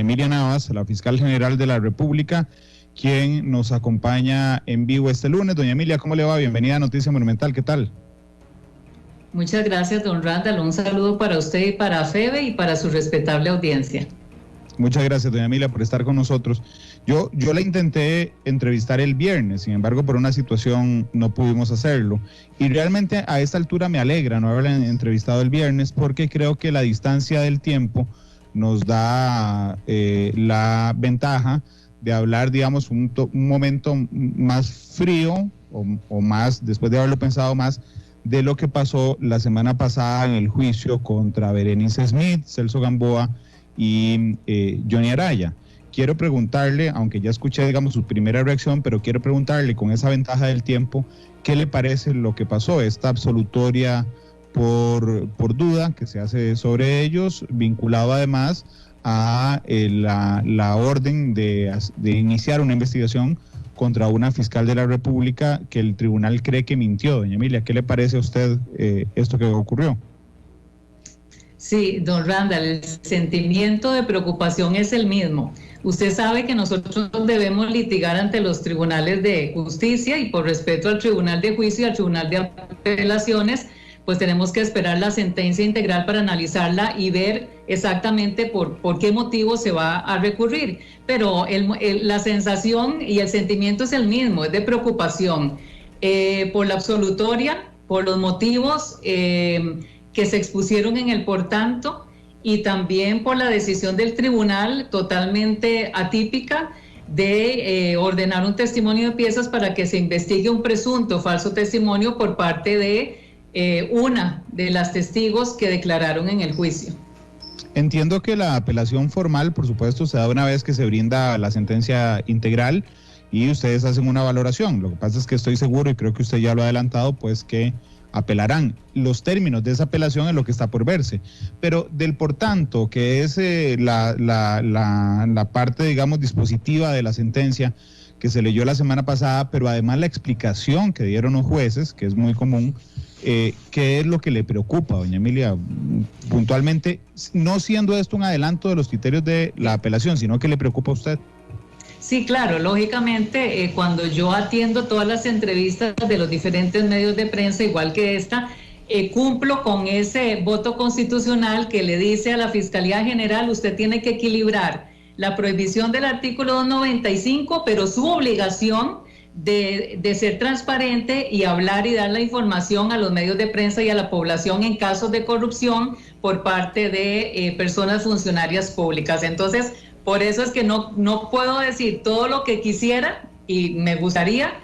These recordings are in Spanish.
Emilia Navas, la fiscal general de la República, quien nos acompaña en vivo este lunes. Doña Emilia, ¿cómo le va? Bienvenida a Noticia Monumental, ¿qué tal? Muchas gracias, don Randall. Un saludo para usted y para Febe y para su respetable audiencia. Muchas gracias, doña Emilia, por estar con nosotros. Yo la intenté entrevistar el viernes, sin embargo, por una situación no pudimos hacerlo. Y realmente a esta altura me alegra no haberla entrevistado el viernes, porque creo que la distancia del tiempo nos da la ventaja de hablar, digamos, un momento más frío o más, después de haberlo pensado más, de lo que pasó la semana pasada en el juicio contra Berenice Smith, Celso Gamboa y Johnny Araya. Quiero preguntarle, aunque ya escuché, digamos, su primera reacción, pero quiero preguntarle con esa ventaja del tiempo, ¿qué le parece lo que pasó? Esta absolutoria por duda que se hace sobre ellos, vinculado además a la orden de iniciar una investigación contra una fiscal de la República que el tribunal cree que mintió. Doña Emilia, ¿qué le parece a usted esto que ocurrió? Sí, don Randall, el sentimiento de preocupación es el mismo. Usted sabe que nosotros debemos litigar ante los tribunales de justicia y por respeto al Tribunal de Juicio y al Tribunal de Apelaciones, pues tenemos que esperar la sentencia integral para analizarla y ver exactamente por qué motivo se va a recurrir. Pero la sensación y el sentimiento es el mismo, es de preocupación por la absolutoria, por los motivos que se expusieron en el por tanto y también por la decisión del tribunal totalmente atípica de ordenar un testimonio de piezas para que se investigue un presunto falso testimonio por parte de una de las testigos que declararon en el juicio. Entiendo que la apelación formal, por supuesto, se da una vez que se brinda la sentencia integral y ustedes hacen una valoración. Lo que pasa es que estoy seguro, y creo que usted ya lo ha adelantado, pues que apelarán. Los términos de esa apelación es lo que está por verse. Pero del por tanto, que es la parte, digamos, dispositiva de la sentencia que se leyó la semana pasada, pero además la explicación que dieron los jueces, que es muy común, ¿qué es lo que le preocupa, doña Emilia, puntualmente, no siendo esto un adelanto de los criterios de la apelación, sino que le preocupa a usted? Sí, claro, lógicamente cuando yo atiendo todas las entrevistas de los diferentes medios de prensa, igual que esta, cumplo con ese voto constitucional que le dice a la Fiscalía General, usted tiene que equilibrar la prohibición del artículo 295, pero su obligación de ser transparente y hablar y dar la información a los medios de prensa y a la población en casos de corrupción por parte de personas funcionarias públicas. Entonces, por eso es que no puedo decir todo lo que quisiera y me gustaría,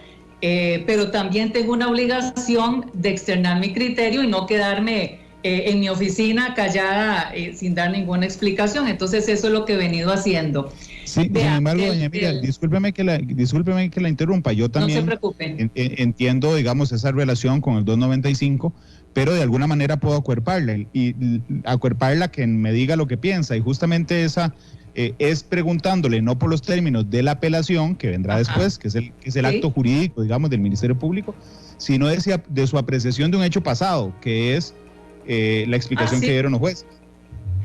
pero también tengo una obligación de externar mi criterio y no quedarme en mi oficina callada sin dar ninguna explicación. Entonces eso es lo que he venido haciendo. Sí, sin embargo, doña Emilia, discúlpeme que la interrumpa. Yo también no se preocupen. Entiendo, digamos, esa relación con el 295, pero de alguna manera puedo acuerparla que me diga lo que piensa, y justamente esa es preguntándole no por los términos de la apelación, que vendrá después, que es el acto jurídico, digamos, del Ministerio Público, sino de su apreciación de un hecho pasado, que es la explicación que dieron los jueces.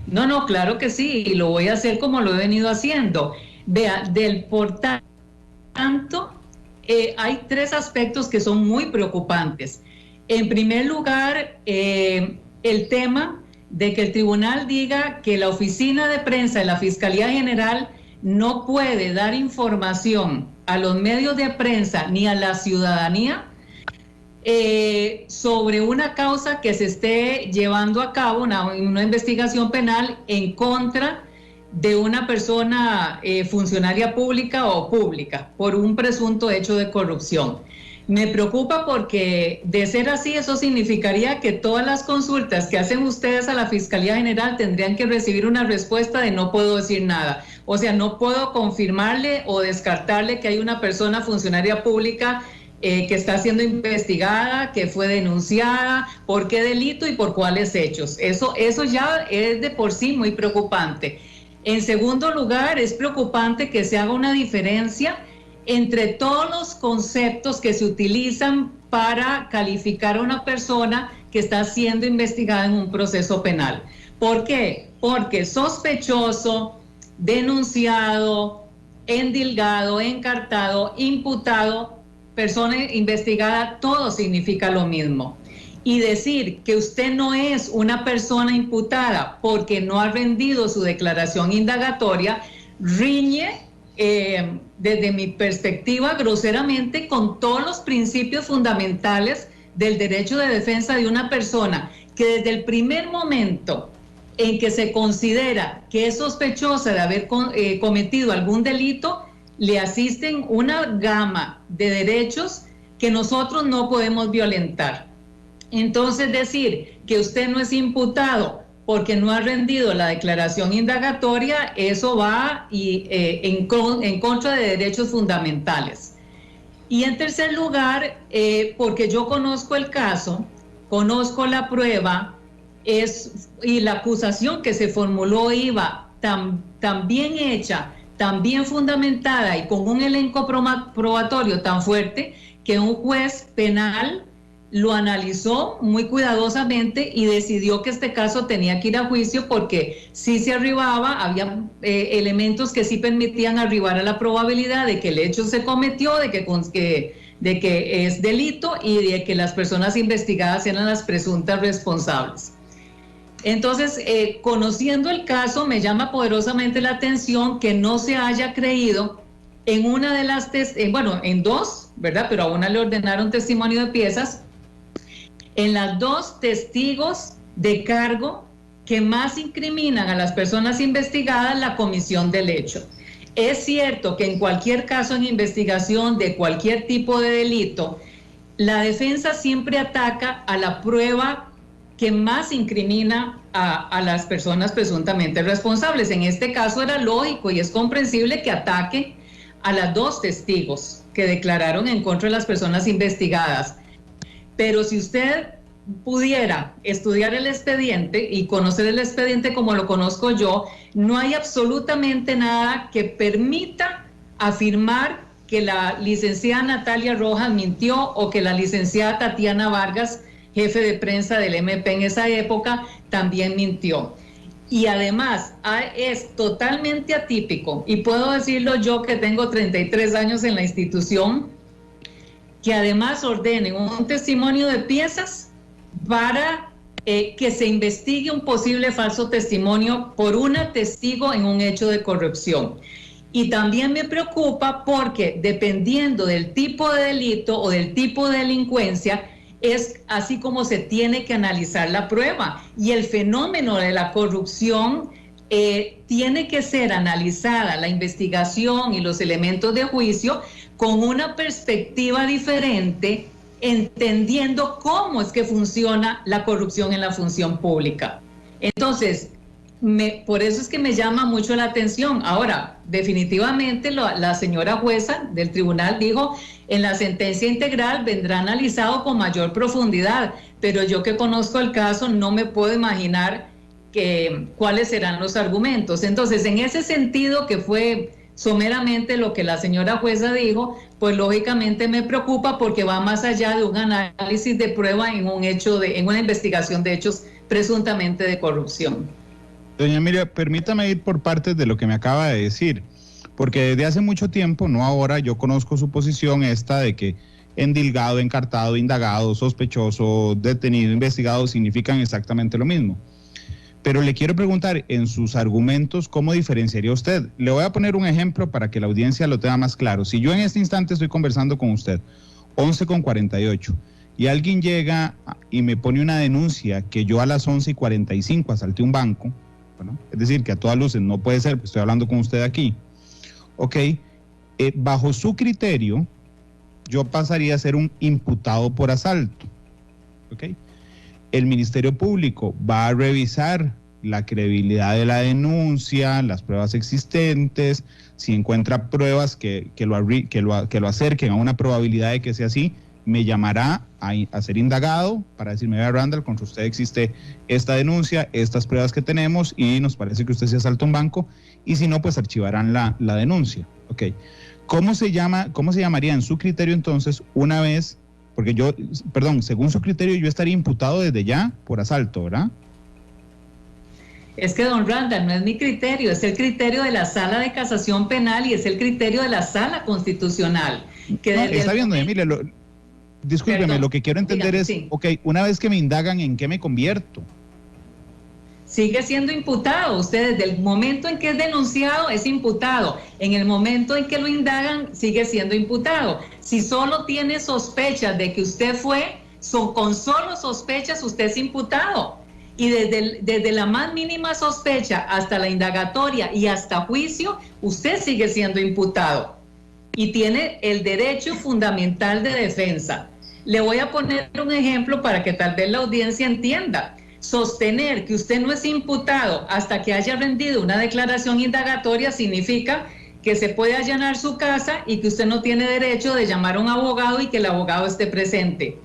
No, claro que sí, y lo voy a hacer como lo he venido haciendo. Vea, del por tanto, hay tres aspectos que son muy preocupantes. En primer lugar, el tema de que el tribunal diga que la oficina de prensa de la Fiscalía General no puede dar información a los medios de prensa ni a la ciudadanía sobre una causa que se esté llevando a cabo, una investigación penal en contra de una persona funcionaria pública o pública por un presunto hecho de corrupción. Me preocupa porque, de ser así, eso significaría que todas las consultas que hacen ustedes a la Fiscalía General tendrían que recibir una respuesta de no puedo decir nada. O sea, no puedo confirmarle o descartarle que hay una persona funcionaria pública que está siendo investigada, que fue denunciada, por qué delito y por cuáles hechos. Eso ya es de por sí muy preocupante. En segundo lugar, es preocupante que se haga una diferencia entre todos los conceptos que se utilizan para calificar a una persona que está siendo investigada en un proceso penal. ¿Por qué? Porque sospechoso, denunciado, endilgado, encartado, imputado, persona investigada, todo significa lo mismo. Y decir que usted no es una persona imputada porque no ha rendido su declaración indagatoria, riñe, desde mi perspectiva, groseramente con todos los principios fundamentales del derecho de defensa de una persona que desde el primer momento en que se considera que es sospechosa de haber cometido algún delito, le asisten una gama de derechos que nosotros no podemos violentar. Entonces, decir que usted no es imputado porque no ha rendido la declaración indagatoria, eso va en contra de derechos fundamentales. Y en tercer lugar, porque yo conozco el caso, conozco la prueba, y la acusación que se formuló iba tan bien hecha, tan bien fundamentada y con un elenco probatorio tan fuerte, que un juez penal lo analizó muy cuidadosamente y decidió que este caso tenía que ir a juicio porque sí se arribaba, había elementos que sí permitían arribar a la probabilidad de que el hecho se cometió, de que es delito y de que las personas investigadas eran las presuntas responsables. Entonces, conociendo el caso, me llama poderosamente la atención que no se haya creído en una de las, en dos, ¿verdad? Pero a una le ordenaron testimonio de piezas, en las dos testigos de cargo que más incriminan a las personas investigadas la comisión del hecho. Es cierto que en cualquier caso en investigación de cualquier tipo de delito, la defensa siempre ataca a la prueba que más incrimina a las personas presuntamente responsables. En este caso era lógico y es comprensible que ataque a las dos testigos que declararon en contra de las personas investigadas. Pero si usted pudiera estudiar el expediente y conocer el expediente como lo conozco yo, no hay absolutamente nada que permita afirmar que la licenciada Natalia Rojas mintió o que la licenciada Tatiana Vargas, jefe de prensa del MP en esa época, también mintió. Y además es totalmente atípico, y puedo decirlo yo que tengo 33 años en la institución, que además ordenen un testimonio de piezas para que se investigue un posible falso testimonio por una testigo en un hecho de corrupción. Y también me preocupa porque dependiendo del tipo de delito o del tipo de delincuencia, es así como se tiene que analizar la prueba. Y el fenómeno de la corrupción tiene que ser analizada, la investigación y los elementos de juicio, con una perspectiva diferente, entendiendo cómo es que funciona la corrupción en la función pública. Entonces, por eso es que me llama mucho la atención. Ahora, definitivamente la señora jueza del tribunal dijo, en la sentencia integral vendrá analizado con mayor profundidad, pero yo que conozco el caso no me puedo imaginar cuáles serán los argumentos. Entonces, en ese sentido, que fue someramente lo que la señora jueza dijo, pues lógicamente me preocupa porque va más allá de un análisis de prueba en una investigación de hechos presuntamente de corrupción. Doña Miriam, permítame ir por partes de lo que me acaba de decir, porque desde hace mucho tiempo, no ahora, yo conozco su posición esta de que endilgado, encartado, indagado, sospechoso, detenido, investigado significan exactamente lo mismo. Pero le quiero preguntar, en sus argumentos, ¿cómo diferenciaría usted? Le voy a poner un ejemplo para que la audiencia lo tenga más claro. Si yo en este instante estoy conversando con usted, 11:48, y alguien llega y me pone una denuncia que yo a las 11:45 asalté un banco, bueno, es decir, que a todas luces no puede ser, pues estoy hablando con usted aquí, ok, bajo su criterio, yo pasaría a ser un imputado por asalto, ok. El Ministerio Público va a revisar la credibilidad de la denuncia, las pruebas existentes, si encuentra pruebas que lo acerquen a una probabilidad de que sea así, me llamará a ser indagado para decirme, vea Randall, contra usted existe esta denuncia, estas pruebas que tenemos y nos parece que usted se asaltó un banco, y si no, pues archivarán la denuncia. Ok. ¿Cómo se llamaría en su criterio entonces una vez, porque según su criterio yo estaría imputado desde ya por asalto, ¿verdad? Es que, don Randall, no es mi criterio, es el criterio de la Sala de Casación Penal y es el criterio de la Sala Constitucional. Que no, está bien, doña Emilia, discúlpeme, Perdón, lo que quiero entender dígame, es, sí. ok, una vez que me indagan, ¿en qué me convierto? Sigue siendo imputado. Usted desde el momento en que es denunciado es imputado. En el momento en que lo indagan sigue siendo imputado. Si solo tiene sospechas de que usted fue, con solo sospechas usted es imputado. Y desde la más mínima sospecha hasta la indagatoria y hasta juicio, usted sigue siendo imputado. Y tiene el derecho fundamental de defensa. Le voy a poner un ejemplo para que tal vez la audiencia entienda. Sostener que usted no es imputado hasta que haya rendido una declaración indagatoria significa que se puede allanar su casa y que usted no tiene derecho de llamar a un abogado y que el abogado esté presente.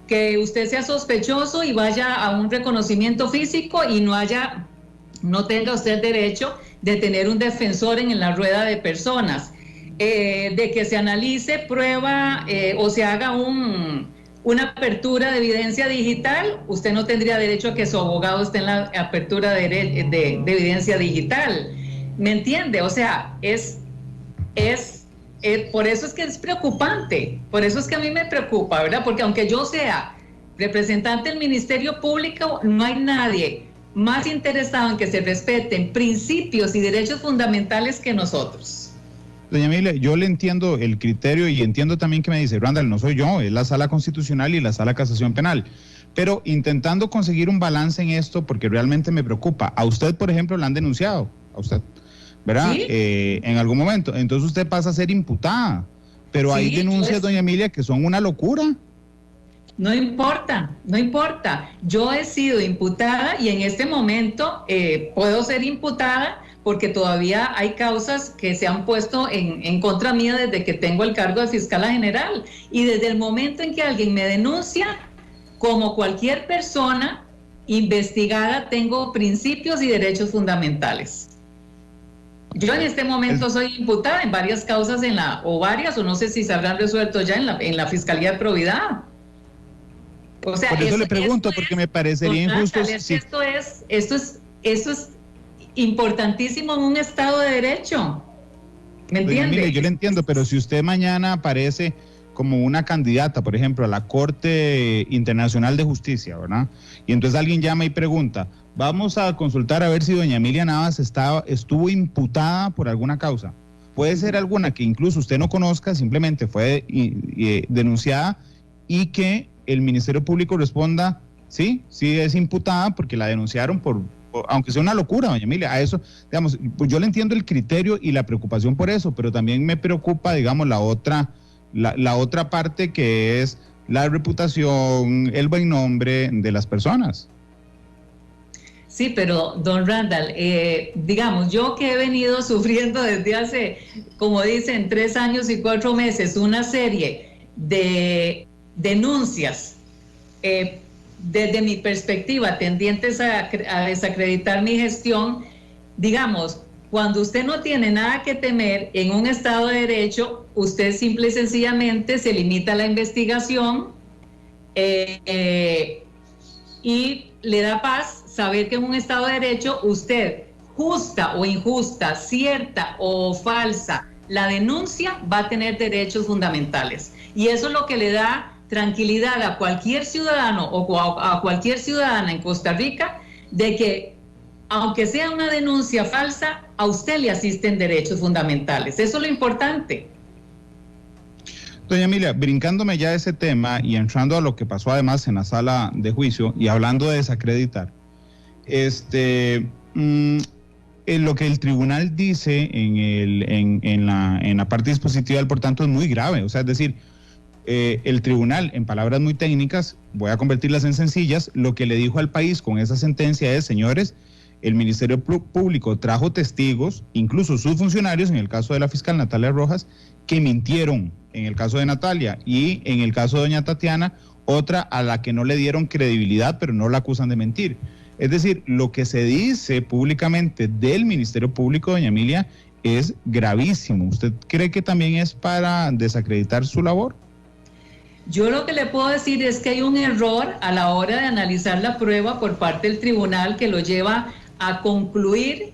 Que usted sea sospechoso y vaya a un reconocimiento físico y no tenga usted derecho de tener un defensor en la rueda de personas. De que se analice prueba o se haga una apertura de evidencia digital, usted no tendría derecho a que su abogado esté en la apertura de evidencia digital. ¿Me entiende? O sea, por eso es que es preocupante, por eso es que a mí me preocupa, ¿verdad? Porque aunque yo sea representante del Ministerio Público, no hay nadie más interesado en que se respeten principios y derechos fundamentales que nosotros. Doña Emilia, yo le entiendo el criterio y entiendo también que me dice, Randall, no soy yo, es la Sala Constitucional y la Sala de Casación Penal. Pero intentando conseguir un balance en esto, porque realmente me preocupa. A usted, por ejemplo, la han denunciado, a usted, ¿verdad? ¿Sí? En algún momento. Entonces usted pasa a ser imputada. Pero Sí, hay denuncias, doña Emilia, que son una locura. No importa, no importa. Yo he sido imputada y en este momento puedo ser imputada porque todavía hay causas que se han puesto en contra mía desde que tengo el cargo de fiscal general. Y desde el momento en que alguien me denuncia, como cualquier persona investigada, tengo principios y derechos fundamentales. Yo en este momento soy imputada en varias causas o no sé si se habrán resuelto ya en la Fiscalía de Probidad. O sea, por eso le pregunto, porque me parecería injusto. Esto es importantísimo en un Estado de Derecho. ¿Me entiende? Mire, yo le entiendo, pero si usted mañana aparece como una candidata, por ejemplo, a la Corte Internacional de Justicia, ¿verdad? Y entonces alguien llama y pregunta, vamos a consultar a ver si doña Emilia Navas estuvo imputada por alguna causa. Puede ser alguna que incluso usted no conozca, simplemente fue denunciada y que el Ministerio Público responda, sí es imputada porque la denunciaron aunque sea una locura, doña Emilia, a eso, digamos, pues yo le entiendo el criterio y la preocupación por eso, pero también me preocupa, digamos, la otra parte que es la reputación, el buen nombre de las personas. Sí, pero don Randall, digamos, yo que he venido sufriendo desde hace, como dicen, 3 años y 4 meses, una serie de denuncias, desde mi perspectiva, tendientes a desacreditar mi gestión, digamos, cuando usted no tiene nada que temer en un Estado de Derecho, usted simple y sencillamente se limita a la investigación y le da paz saber que en un Estado de Derecho usted, justa o injusta, cierta o falsa, la denuncia va a tener derechos fundamentales. Y eso es lo que le da tranquilidad a cualquier ciudadano o a cualquier ciudadana en Costa Rica de que, aunque sea una denuncia falsa, a usted le asisten derechos fundamentales. Eso es lo importante. Doña Emilia, brincándome ya ese tema y entrando a lo que pasó además en la sala de juicio y hablando de desacreditar, lo que el tribunal dice en la parte dispositiva, por tanto, es muy grave. O sea, es decir, el tribunal, en palabras muy técnicas, voy a convertirlas en sencillas, lo que le dijo al país con esa sentencia es, señores, el Ministerio Público trajo testigos, incluso sus funcionarios, en el caso de la fiscal Natalia Rojas, que mintieron en el caso de Natalia, y en el caso de doña Tatiana, otra a la que no le dieron credibilidad, pero no la acusan de mentir. Es decir, lo que se dice públicamente del Ministerio Público, doña Emilia, es gravísimo. ¿Usted cree que también es para desacreditar su labor? Yo lo que le puedo decir es que hay un error a la hora de analizar la prueba por parte del tribunal que lo lleva a concluir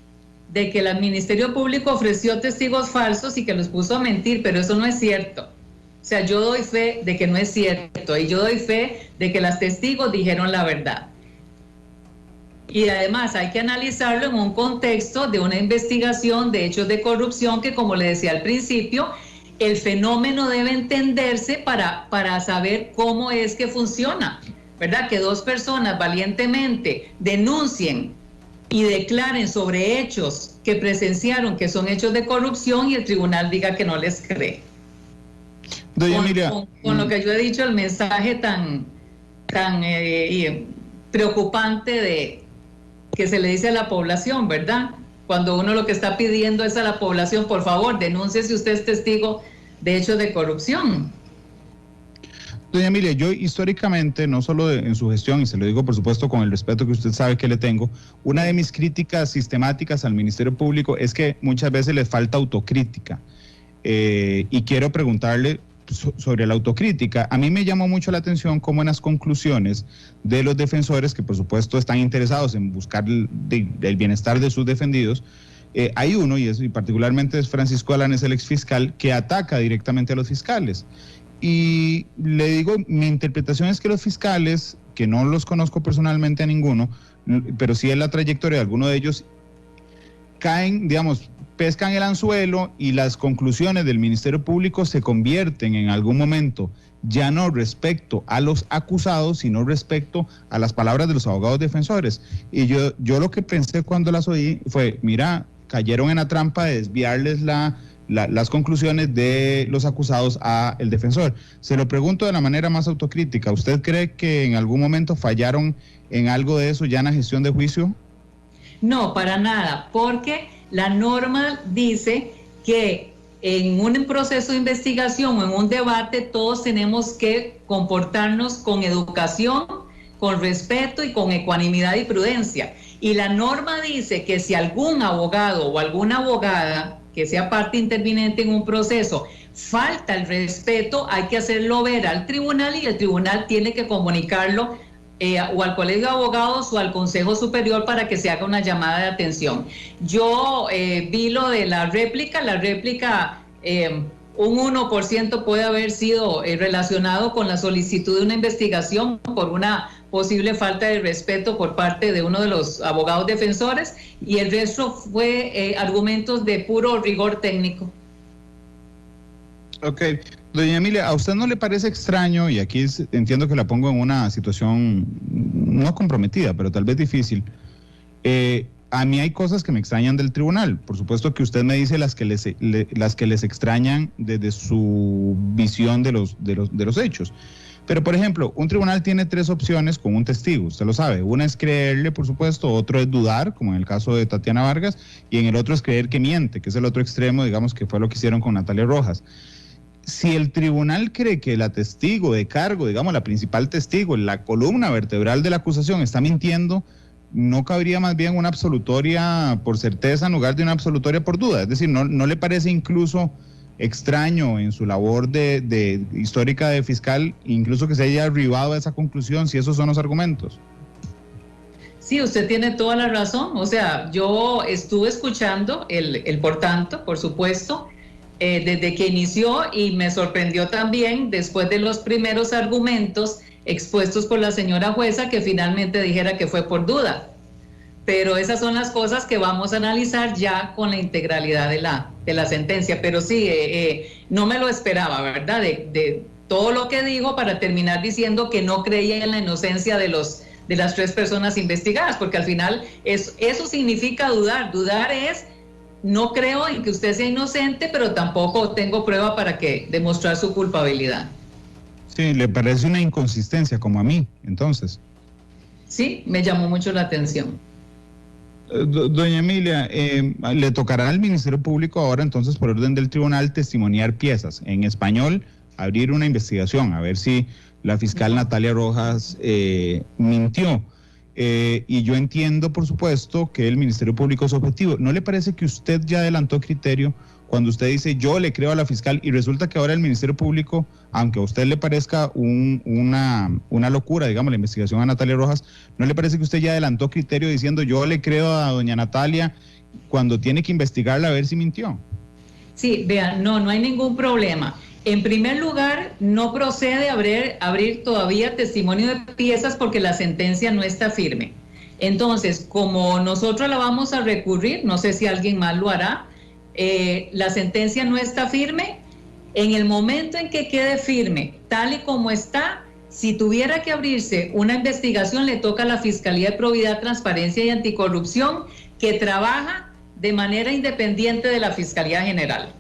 de que el Ministerio Público ofreció testigos falsos y que los puso a mentir, pero eso no es cierto. O sea, yo doy fe de que no es cierto y yo doy fe de que las testigos dijeron la verdad. Y además hay que analizarlo en un contexto de una investigación de hechos de corrupción que, como le decía al principio, el fenómeno debe entenderse para saber cómo es que funciona, ¿verdad? Que dos personas valientemente denuncien y declaren sobre hechos que presenciaron que son hechos de corrupción y el tribunal diga que no les cree. Doña Emilia, con lo que yo he dicho, el mensaje tan preocupante de que se le dice a la población, ¿verdad? Cuando uno lo que está pidiendo es a la población, por favor, denuncie si usted es testigo de hechos de corrupción. Doña Emilia, yo históricamente, no solo en su gestión, y se lo digo por supuesto con el respeto que usted sabe que le tengo, una de mis críticas sistemáticas al Ministerio Público es que muchas veces le falta autocrítica. Y quiero preguntarle sobre la autocrítica. A mí me llamó mucho la atención cómo en las conclusiones de los defensores, que por supuesto están interesados en buscar el bienestar de sus defendidos, hay uno, y particularmente es Francisco Alanes, el exfiscal, que ataca directamente a los fiscales. Y le digo, mi interpretación es que los fiscales, que no los conozco personalmente a ninguno, pero sí en la trayectoria de alguno de ellos, caen, digamos, pescan el anzuelo y las conclusiones del Ministerio Público se convierten en algún momento ya no respecto a los acusados, sino respecto a las palabras de los abogados defensores. Y yo lo que pensé cuando las oí fue, mira, cayeron en la trampa de desviarles las conclusiones de los acusados a el defensor. Se lo pregunto de la manera más autocrítica. ¿Usted cree que en algún momento fallaron en algo de eso ya en la gestión de juicio? No, para nada, porque la norma dice que en un proceso de investigación o en un debate todos tenemos que comportarnos con educación, con respeto y con ecuanimidad y prudencia. Y la norma dice que si algún abogado o alguna abogada que sea parte interviniente en un proceso falta el respeto, hay que hacerlo ver al tribunal y el tribunal tiene que comunicarlo o al colegio de abogados o al Consejo Superior para que se haga una llamada de atención. Yo vi lo de la réplica, un 1% puede haber sido relacionado con la solicitud de una investigación por una posible falta de respeto por parte de uno de los abogados defensores y el resto fue argumentos de puro rigor técnico. Ok. Doña Emilia, ¿a usted no le parece extraño, y aquí entiendo que la pongo en una situación no comprometida, pero tal vez difícil? A mí hay cosas que me extrañan del tribunal. Por supuesto que usted me dice las que les extrañan desde su visión de los hechos. Pero, por ejemplo, un tribunal tiene 3 opciones con un testigo, usted lo sabe. Una es creerle, por supuesto, otro es dudar, como en el caso de Tatiana Vargas, y en el otro es creer que miente, que es el otro extremo, digamos, que fue lo que hicieron con Natalia Rojas. Si el tribunal cree que la testigo de cargo, digamos la principal testigo, la columna vertebral de la acusación está mintiendo, ¿no cabría más bien una absolutoria por certeza en lugar de una absolutoria por duda? Es decir, ¿no le parece incluso extraño en su labor de histórica de fiscal, incluso que se haya arribado a esa conclusión si esos son los argumentos? Sí, usted tiene toda la razón. O sea, yo estuve escuchando el por tanto, por supuesto, desde que inició y me sorprendió también después de los primeros argumentos expuestos por la señora jueza que finalmente dijera que fue por duda. Pero esas son las cosas que vamos a analizar ya con la integralidad de la sentencia. Pero sí, no me lo esperaba, ¿verdad? De todo lo que digo para terminar diciendo que no creía en la inocencia de las 3 personas investigadas, porque al final eso significa dudar. Dudar es: no creo en que usted sea inocente, pero tampoco tengo prueba para demostrar su culpabilidad. Sí, ¿le parece una inconsistencia como a mí, entonces? Sí, me llamó mucho la atención. Doña Emilia, le tocará al Ministerio Público ahora entonces, por orden del tribunal, testimoniar piezas en español, abrir una investigación, a ver si la fiscal Natalia Rojas mintió. Y yo entiendo, por supuesto, que el Ministerio Público es objetivo. ¿No le parece que usted ya adelantó criterio cuando usted dice yo le creo a la fiscal y resulta que ahora el Ministerio Público, aunque a usted le parezca una locura, digamos, la investigación a Natalia Rojas, ¿no le parece que usted ya adelantó criterio diciendo yo le creo a doña Natalia cuando tiene que investigarla a ver si mintió? Sí, vean, no hay ningún problema. En primer lugar, no procede abrir todavía testimonio de piezas porque la sentencia no está firme. Entonces, como nosotros la vamos a recurrir, no sé si alguien más lo hará, la sentencia no está firme. En el momento en que quede firme, tal y como está, si tuviera que abrirse una investigación, le toca a la Fiscalía de Probidad, Transparencia y Anticorrupción, que trabaja de manera independiente de la Fiscalía General.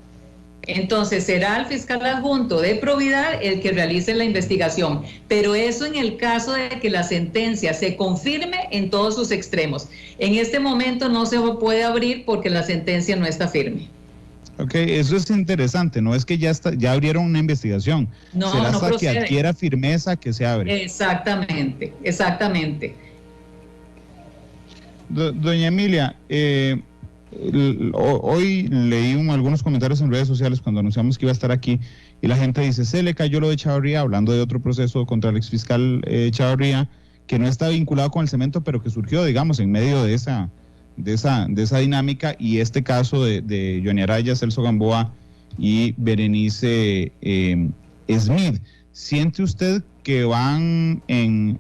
Entonces será el fiscal adjunto de Probidad el que realice la investigación, pero eso en el caso de que la sentencia se confirme en todos sus extremos. En este momento no se puede abrir porque la sentencia no está firme. Ok, eso es interesante, no es que ya abrieron una investigación, no, será no hasta procede. que adquiera firmeza que se abre. Exactamente. Doña Emilia, hoy leí algunos comentarios en redes sociales cuando anunciamos que iba a estar aquí y la gente dice, se le cayó lo de Chavarría, hablando de otro proceso contra el exfiscal Chavarría, que no está vinculado con el cemento, pero que surgió, digamos, en medio de esa dinámica, y este caso de Johnny Araya, Celso Gamboa y Berenice Smith. ¿Siente usted que van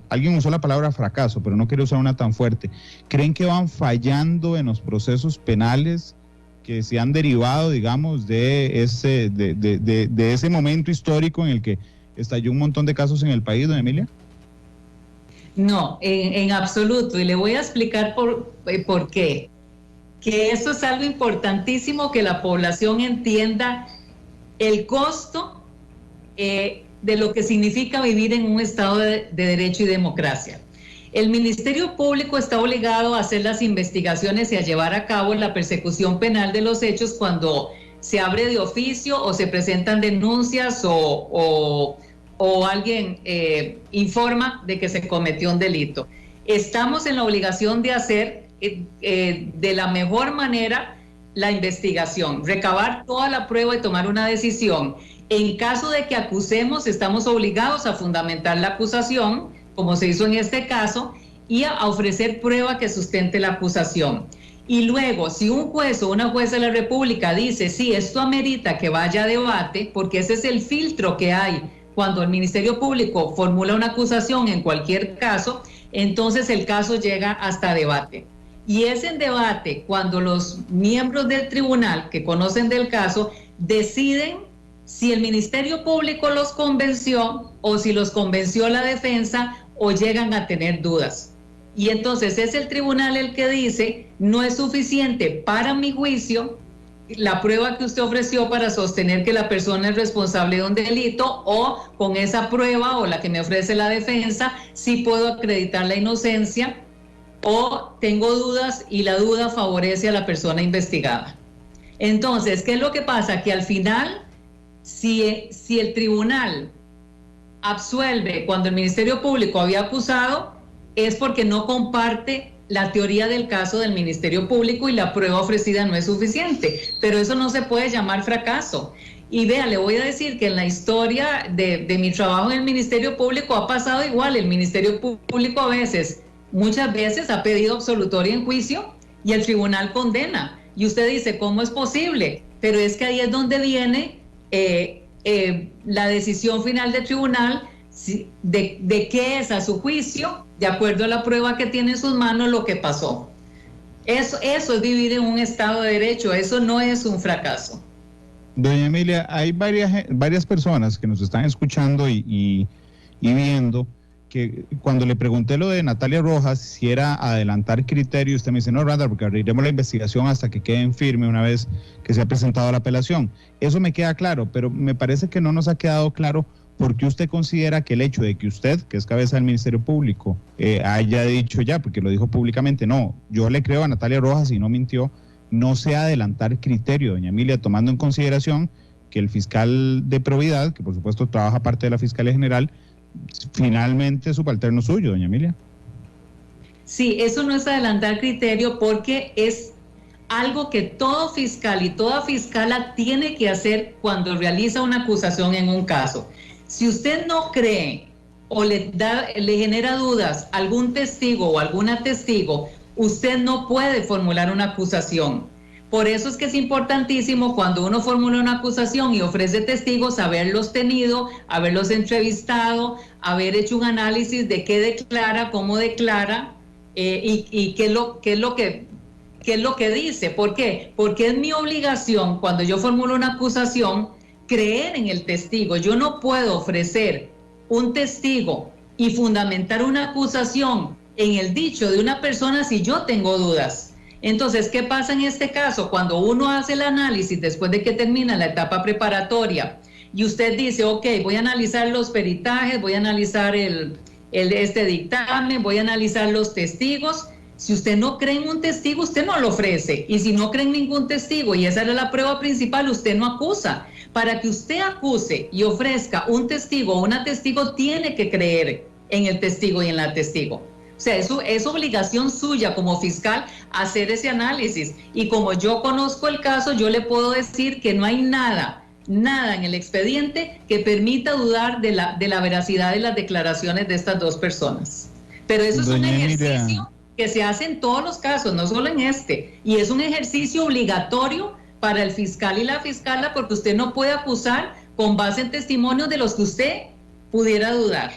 alguien usó la palabra fracaso, pero no quiere usar una tan fuerte? ¿Creen que van fallando en los procesos penales que se han derivado, digamos, de ese momento histórico en el que estalló un montón de casos en el país, doña Emilia? No, en absoluto, y le voy a explicar por qué. Que esto es algo importantísimo, que la población entienda el costo de lo que significa vivir en un Estado de Derecho y democracia. El Ministerio Público está obligado a hacer las investigaciones y a llevar a cabo la persecución penal de los hechos cuando se abre de oficio o se presentan denuncias o alguien informa de que se cometió un delito. Estamos en la obligación de hacer de la mejor manera la investigación, recabar toda la prueba y tomar una decisión. En caso de que acusemos, estamos obligados a fundamentar la acusación, como se hizo en este caso, y a ofrecer prueba que sustente la acusación. Y luego, si un juez o una jueza de la República dice, sí, esto amerita que vaya a debate, porque ese es el filtro que hay cuando el Ministerio Público formula una acusación en cualquier caso, entonces el caso llega hasta debate. Y es en debate cuando los miembros del tribunal que conocen del caso deciden si el Ministerio Público los convenció o si los convenció la defensa o llegan a tener dudas. Y entonces es el tribunal el que dice, no es suficiente para mi juicio la prueba que usted ofreció para sostener que la persona es responsable de un delito, o con esa prueba o la que me ofrece la defensa, sí puedo acreditar la inocencia, o tengo dudas y la duda favorece a la persona investigada. Entonces, ¿qué es lo que pasa? Que al final, si el tribunal absuelve cuando el Ministerio Público había acusado, es porque no comparte la teoría del caso del Ministerio Público y la prueba ofrecida no es suficiente, pero eso no se puede llamar fracaso. Y vea, le voy a decir que en la historia de mi trabajo en el Ministerio Público ha pasado igual. El Ministerio Público muchas veces ha pedido absolutoria en juicio y el tribunal condena. Y usted dice, ¿cómo es posible? Pero es que ahí es donde viene la decisión final del tribunal de qué es a su juicio, de acuerdo a la prueba que tiene en sus manos, lo que pasó. Eso es vivir en un Estado de Derecho, eso no es un fracaso. Doña Emilia, hay varias personas que nos están escuchando y viendo, que cuando le pregunté lo de Natalia Rojas, si era adelantar criterio, usted me dice, no, Randall, porque abriremos la investigación hasta que quede en firme una vez que se ha presentado la apelación. Eso me queda claro, pero me parece que no nos ha quedado claro por qué usted considera que el hecho de que usted, que es cabeza del Ministerio Público, haya dicho ya, porque lo dijo públicamente, no, yo le creo a Natalia Rojas y no mintió, no sea adelantar criterio, doña Emilia, tomando en consideración que el fiscal de probidad, que por supuesto trabaja parte de la Fiscalía General, finalmente es subalterno suyo, doña Emilia. Sí, eso no es adelantar criterio porque es algo que todo fiscal y toda fiscala tiene que hacer cuando realiza una acusación en un caso. Si usted no cree o le genera dudas a algún testigo o alguna testigo, usted no puede formular una acusación. Por eso es que es importantísimo cuando uno formula una acusación y ofrece testigos, haberlos tenido, haberlos entrevistado, haber hecho un análisis de qué declara, cómo declara y qué es lo que dice. ¿Por qué? Porque es mi obligación, cuando yo formulo una acusación, creer en el testigo. Yo no puedo ofrecer un testigo y fundamentar una acusación en el dicho de una persona si yo tengo dudas. Entonces, ¿qué pasa en este caso? Cuando uno hace el análisis después de que termina la etapa preparatoria y usted dice, ok, voy a analizar los peritajes, voy a analizar este dictamen, voy a analizar los testigos. Si usted no cree en un testigo, usted no lo ofrece. Y si no cree en ningún testigo, y esa era la prueba principal, usted no acusa. Para que usted acuse y ofrezca un testigo o una testigo, tiene que creer en el testigo y en la testigo. O sea, eso es obligación suya como fiscal hacer ese análisis. Y como yo conozco el caso, yo le puedo decir que no hay nada en el expediente que permita dudar de la veracidad de las declaraciones de estas dos personas. Pero eso es un ejercicio que se hace en todos los casos, no solo en este. Y es un ejercicio obligatorio para el fiscal y la fiscala porque usted no puede acusar con base en testimonios de los que usted pudiera dudar.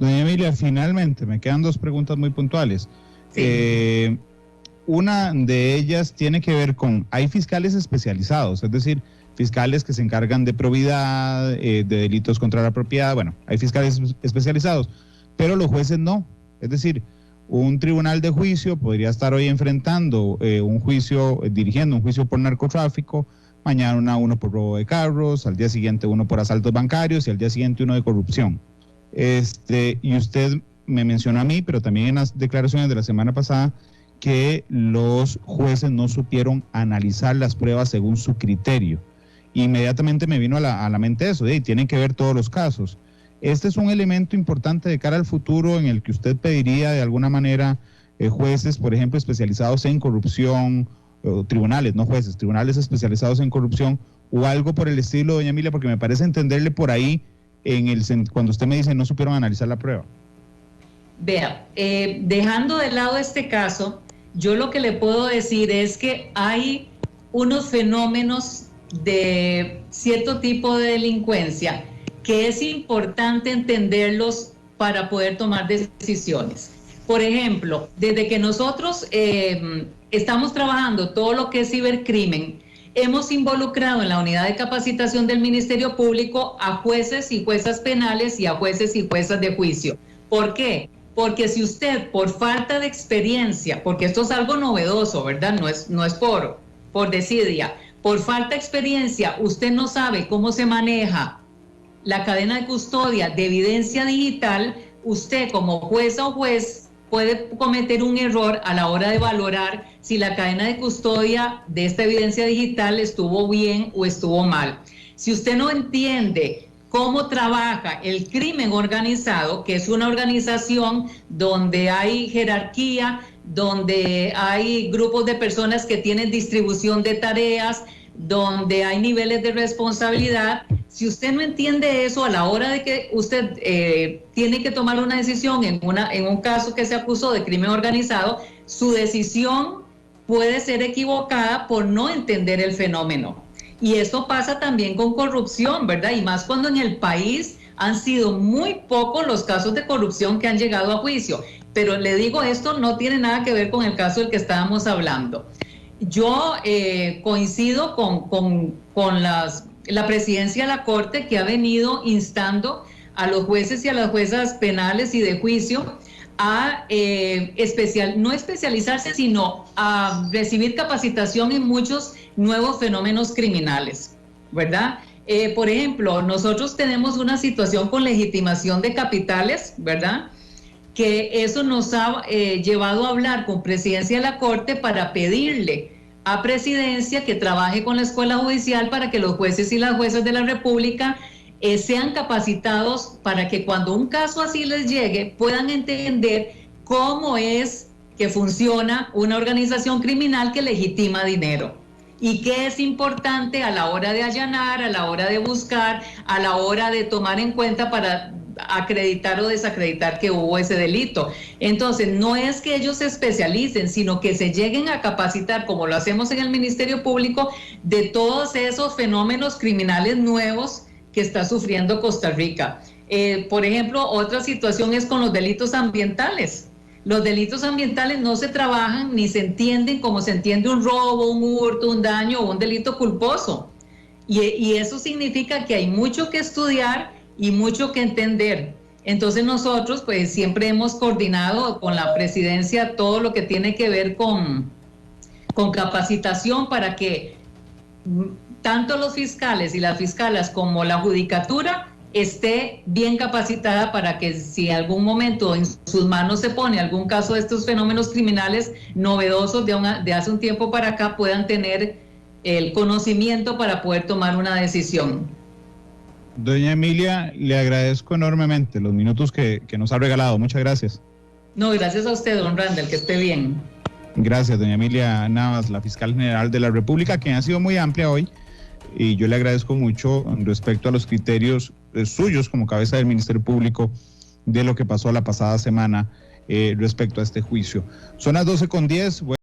Doña Emilia, finalmente me quedan dos preguntas muy puntuales. Sí. Una de ellas tiene que ver con, hay fiscales especializados, es decir, fiscales que se encargan de probidad, de delitos contra la propiedad, bueno, hay fiscales especializados, pero los jueces no. Es decir, un tribunal de juicio podría estar hoy enfrentando dirigiendo un juicio por narcotráfico, mañana uno por robo de carros, al día siguiente uno por asaltos bancarios y al día siguiente uno de corrupción. Y usted me mencionó a mí, pero también en las declaraciones de la semana pasada, que los jueces no supieron analizar las pruebas según su criterio. Inmediatamente me vino a la mente eso, tienen que ver todos los casos. Este es un elemento importante de cara al futuro en el que usted pediría de alguna manera jueces, por ejemplo, especializados en corrupción, tribunales, no jueces, tribunales especializados en corrupción o algo por el estilo, doña Emilia, porque me parece entenderle por ahí cuando usted me dice no supieron analizar la prueba. Vea, dejando de lado este caso, yo lo que le puedo decir es que hay unos fenómenos de cierto tipo de delincuencia que es importante entenderlos para poder tomar decisiones. Por ejemplo, desde que nosotros estamos trabajando todo lo que es cibercrimen, hemos involucrado en la unidad de capacitación del Ministerio Público a jueces y juezas penales y a jueces y juezas de juicio. ¿Por qué? Porque si usted, por falta de experiencia, porque esto es algo novedoso, ¿verdad? No es por desidia, por falta de experiencia, usted no sabe cómo se maneja la cadena de custodia de evidencia digital, usted como jueza o juez puede cometer un error a la hora de valorar si la cadena de custodia de esta evidencia digital estuvo bien o estuvo mal. Si usted no entiende cómo trabaja el crimen organizado, que es una organización donde hay jerarquía, donde hay grupos de personas que tienen distribución de tareas, donde hay niveles de responsabilidad, si usted no entiende eso a la hora de que usted tiene que tomar una decisión en un caso que se acusó de crimen organizado, su decisión puede ser equivocada por no entender el fenómeno. Y esto pasa también con corrupción, ¿verdad? Y más cuando en el país han sido muy pocos los casos de corrupción que han llegado a juicio. Pero le digo, esto no tiene nada que ver con el caso del que estábamos hablando. Yo coincido con la presidencia de la Corte, que ha venido instando a los jueces y a las juezas penales y de juicio a no especializarse, sino a recibir capacitación en muchos nuevos fenómenos criminales, ¿verdad? Por ejemplo, nosotros tenemos una situación con legitimación de capitales, ¿verdad?, que eso nos ha llevado a hablar con presidencia de la Corte para pedirle a presidencia que trabaje con la Escuela Judicial para que los jueces y las juezas de la República sean capacitados para que cuando un caso así les llegue puedan entender cómo es que funciona una organización criminal que legitima dinero y qué es importante a la hora de allanar, a la hora de buscar, a la hora de tomar en cuenta para acreditar o desacreditar que hubo ese delito. Entonces, no es que ellos se especialicen, sino que se lleguen a capacitar, como lo hacemos en el Ministerio Público, de todos esos fenómenos criminales nuevos que está sufriendo Costa Rica. Por ejemplo, otra situación es con los delitos ambientales. Los delitos ambientales no se trabajan ni se entienden como se entiende un robo, un hurto, un daño o un delito culposo. Y eso significa que hay mucho que estudiar y mucho que entender. Entonces nosotros pues siempre hemos coordinado con la presidencia todo lo que tiene que ver con capacitación para que tanto los fiscales y las fiscalas como la judicatura esté bien capacitada para que si en algún momento en sus manos se pone algún caso de estos fenómenos criminales novedosos de hace un tiempo para acá, puedan tener el conocimiento para poder tomar una decisión. Doña Emilia, le agradezco enormemente los minutos que nos ha regalado. Muchas gracias. No, gracias a usted, don Randall, que esté bien. Gracias, doña Emilia Navas, la fiscal general de la República, quien ha sido muy amplia hoy, y yo le agradezco mucho respecto a los criterios suyos como cabeza del Ministerio Público de lo que pasó la pasada semana respecto a este juicio. Son las 12:10.